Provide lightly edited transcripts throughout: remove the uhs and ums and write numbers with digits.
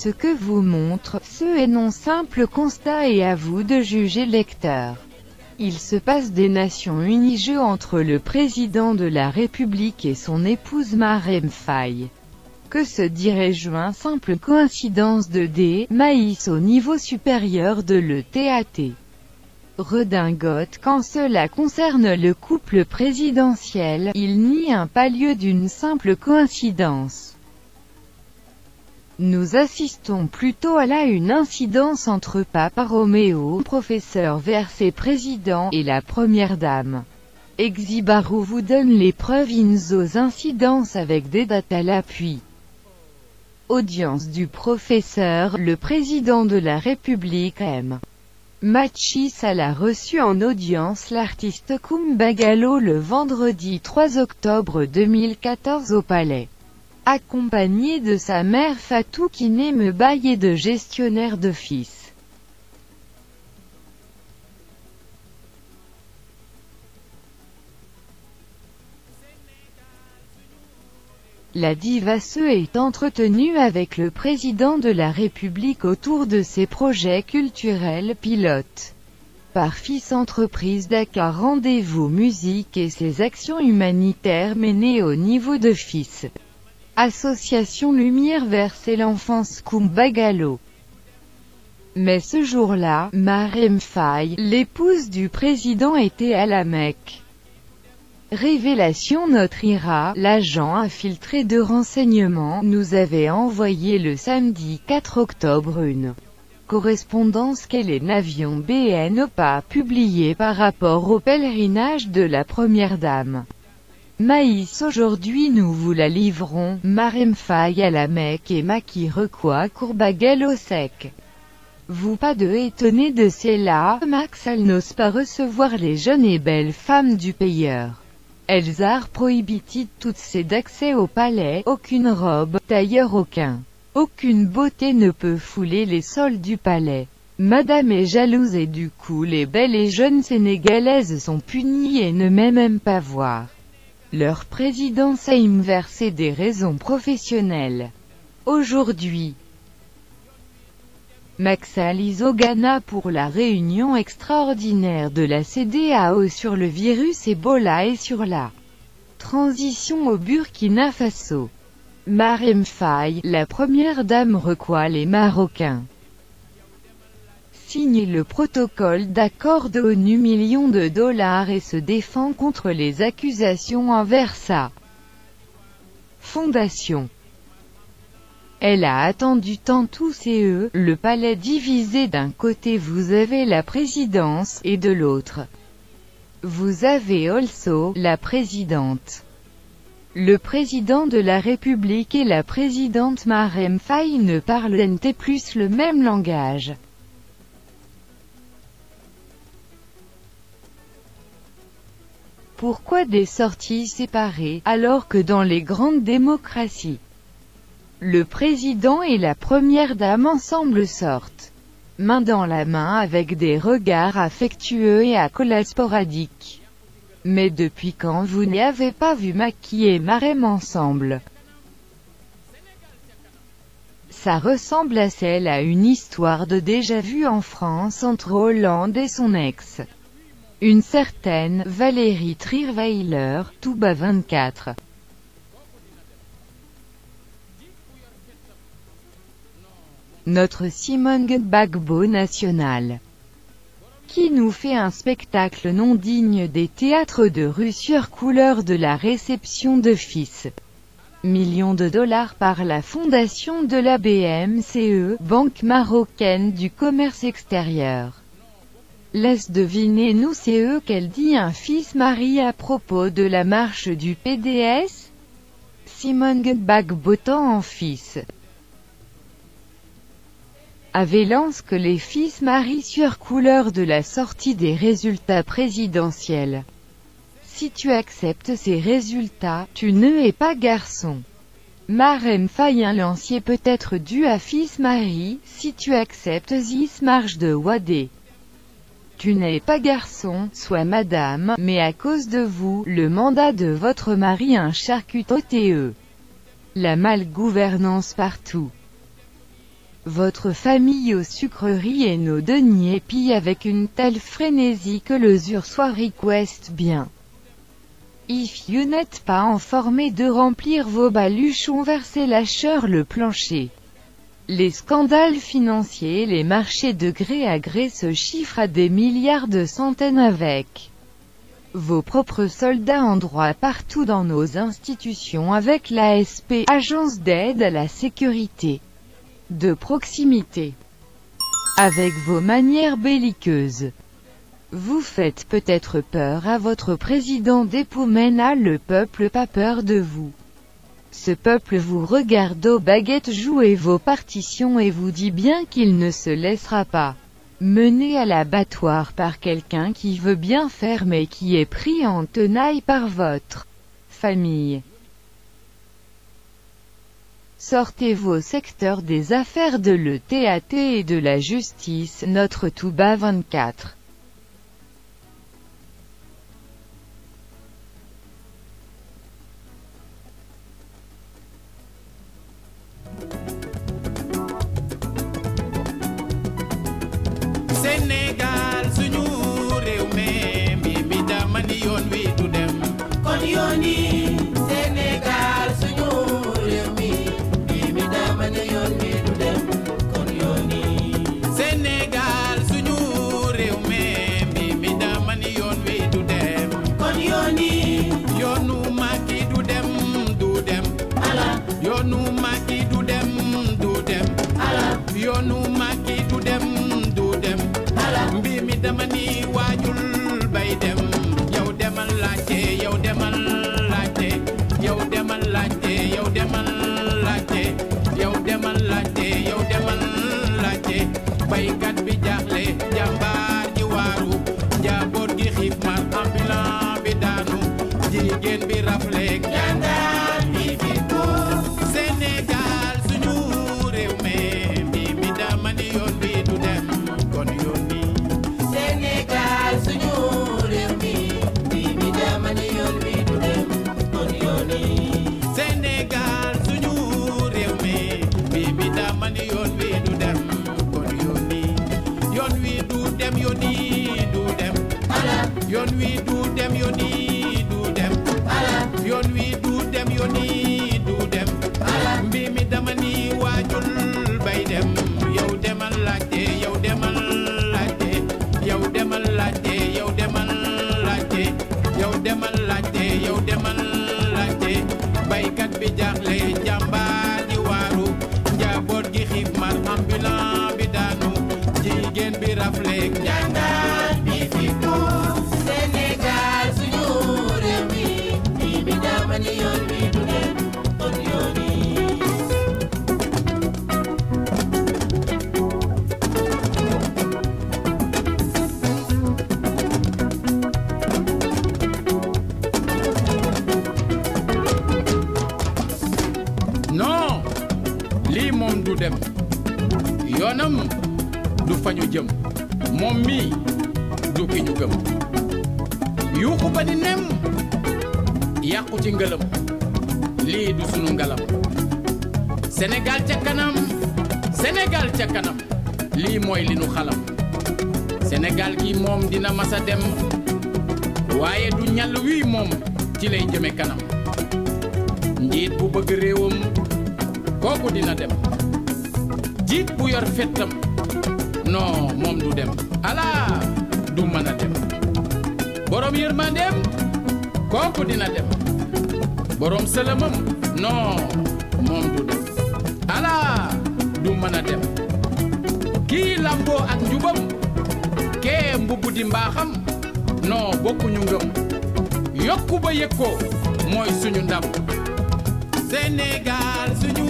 ce que vous montre, ce est non simple constat et à vous de juger lecteur. Il se passe des Nations Unies jeu entre le président de la République et son épouse Marème Faye. Que se dirait-je une simple coïncidence de D. Maïs au niveau supérieur de l'ETAT. Redingote quand cela concerne le couple présidentiel, il n'y a pas lieu d'une simple coïncidence. Nous assistons plutôt à là une incidence entre Papa Roméo, professeur versé président, et la première dame. Exibaro vous donne les preuves aux incidences avec des dates à l'appui. Audience du professeur, le président de la République M. Machis l'a reçu en audience l'artiste Kumbagalo le vendredi 3 octobre 2014 au Palais. Accompagné de sa mère Fatou Kiné Baye et de gestionnaires de fils. La diva se est entretenue avec le président de la République autour de ses projets culturels pilotes par Fils Entreprise Dakar Rendez-vous Musique et ses actions humanitaires menées au niveau de Fils. Association Lumière Versée l'enfance Kumbagalo. Mais ce jour-là, Marème Faye, l'épouse du président était à la Mecque. Révélation notre IRA, l'agent infiltré de renseignement, nous avait envoyé le samedi 4 octobre une correspondance que les n'avions BN pas publiée par rapport au pèlerinage de la première dame. Maïs aujourd'hui nous vous la livrons, Marème Faye à la Mecque et Maki Requois Courbagalo sec. Vous pas de étonné de cela, Max elle n'ose pas recevoir les jeunes et belles femmes du payeur. Elles are prohibited toutes ces d'accès au palais, aucune robe, d'ailleurs aucune beauté ne peut fouler les sols du palais. Madame est jalouse et du coup les belles et jeunes sénégalaises sont punies et ne même pas voir leur président Saïm verser des raisons professionnelles. Aujourd'hui, Maxal Isogana pour la réunion extraordinaire de la CEDEAO sur le virus Ebola et sur la transition au Burkina Faso. Marème Faye, la première dame reçoit les Marocains. Signe le protocole d'accord de ONU millions de dollars et se défend contre les accusations envers sa fondation. Elle a attendu tant tous et eux, le palais divisé d'un côté vous avez la présidence, et de l'autre, vous avez also, la présidente. Le président de la République et la présidente Marème Faye ne parlent plus le même langage. Pourquoi des sorties séparées, alors que dans les grandes démocraties, le président et la première dame ensemble sortent, main dans la main avec des regards affectueux et accolades sporadiques. Mais depuis quand vous n'avez pas vu Macky et Marème ensemble? Ça ressemble à celle à une histoire de déjà-vu en France entre Hollande et son ex. Une certaine Valérie Trierweiler, Touba 24. Notre Simone Gbagbo national, qui nous fait un spectacle non digne des théâtres de rue sur couleur de la réception de Fils. Millions de dollars par la fondation de la BMCE, Banque marocaine du commerce extérieur. Laisse deviner nous c'est eux qu'elle dit un fils Marie à propos de la marche du PDS. Simone Gbagbo tant en fils. Avait lance que les fils Marie sur couleur de la sortie des résultats présidentiels. Si tu acceptes ces résultats, tu ne es pas garçon. Marème Faye un lancier peut être dû à fils Marie, si tu acceptes this marche de Wadé. Tu n'es pas garçon, soit madame, mais à cause de vous, le mandat de votre mari un charcut OTE. La malgouvernance partout. Votre famille aux sucreries et nos deniers pillent avec une telle frénésie que l'usure soit request bien. If you n'êtes pas informé de remplir vos baluchons, versez lâcheur le plancher. Les scandales financiers et les marchés de gré à gré se chiffrent à des milliards de centaines avec vos propres soldats en droit partout dans nos institutions avec l'ASP, Agence d'aide à la sécurité de proximité. Avec vos manières belliqueuses, vous faites peut-être peur à votre président d'époux, mais n'a le peuple pas peur de vous. Ce peuple vous regarde aux baguettes jouer vos partitions et vous dit bien qu'il ne se laissera pas mener à l'abattoir par quelqu'un qui veut bien faire mais qui est pris en tenaille par votre famille. Sortez vos secteurs des affaires de l'ETAT et de la justice, notre Touba 24. Sénégal suñu réew mi mi dama ni yoon wi du dem kon yoon yi Sénégal suñu réew mi dama ni yoon wi du dem kon yoon yi Sénégal suñu réew mi dama ni yoon wi du dem kon yoon yi yoonu Macky du dem ala yoonu Macky du dem ala yoonu Macky du dem dama ni waajul bay dem yow demal laajte yow demal laajte yow demal laajte yow demal laajte yow demal laajte yow demal laajte baykat bi jaaxle jàmbaar ji waaru njaboot gi xiif mar ambulant bi daanu jigéen bi rafle jàngaat bi fi ko Sénégal suñu réew mi dama ni yoon bi du dem kon yoon bi Sénégal suñu réew mi dama ni yoon wi du dem kon yoon yi Sénégal suñu réew mi dama ni yoon wi du dem kon yoon yi yoon wi du dem yoon yi du dem ala yoon wi du dem yoon yi du dem ala yoon wi du dem yoon yi du dem ala mi dama ni waajul bay dem yow demal laajte yow demal laajte yow demal laajte yow demal laajte yow demal laajte yow demal laajte baykat bi jaaxle jàmbaar ji waaru njaboot gi xiif mar ambulant bi daanu jigéen bi rafle jàngaat bi fi ko Sénégal suñu réew mi dama ni yoon wi du dem kon yoon yi non lii moom du dem yoonam du fañu jëm moom mi du ki ñu gëm yuuxu ba di nem yàqu ci ngëlëm lii du sunu ngalam Sénégal ca kanam Sénégal ca kanam lii mooy li nu xalam Sénégal gi moom dina masa dem waaye du ñàll wii moom ci lay jëme kanam njiit bu bëgg réewam kooku dina dem jiit bu yor fettam non moom du dem ala du mën a dem borom yërmandeem kooku dina dem borom sëlëmam non moom du dem ala du mën a dem kii lamboo ak njubam kee mbubb di mbaaxam non bokkuñu ngëm yokku ba yëg ko mooy suñu ndam Sénégal suñu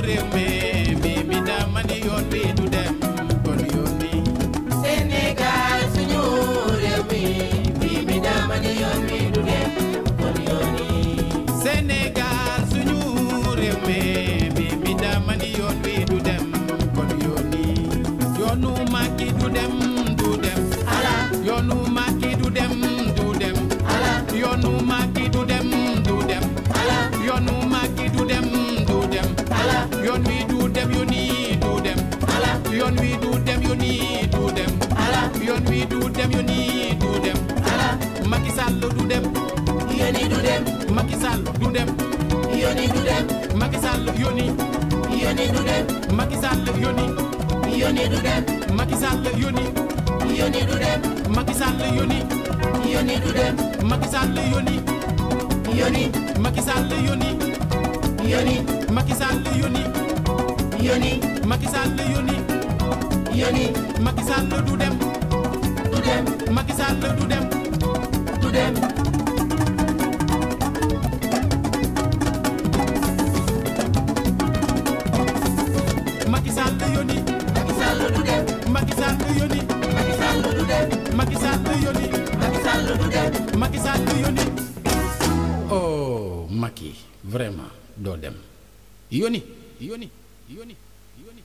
réew mi dama ni yoon wi du dem kon yoon yi Sénégal suñu réew mi dama ni yoon wi du dem kon yoon yi Sénégal suñu réew mi dama ni yoon wi du dem kon yoon yi yoonu Macky du dem ala yoonu Macky du dem ala yoonu Macky du dem ala yoonu Macky du dem ala yoon wi du dem yoon yi du dem du dem yoni du dem Macky Sall du dem yoni du dem Macky Sall yoni yoni du dem Macky Sall yoni yoni du dem Macky Sall yoni yoni du dem Macky Sall yoni yoni du dem Macky Sall yoni yoni Macky Sall yoni yoni Macky Sall yoni yoni Macky Sall yoni yoni Macky Sall du dem du dem Macky Sall du dem du dem Macky Sall yoni Macky Sall du dem Macky Sall yoni Macky Sall du dem Macky Sall yoni Macky Sall du dem Macky Sall yoni oh Macky vraiment doo dem yoni yoni yoni yoni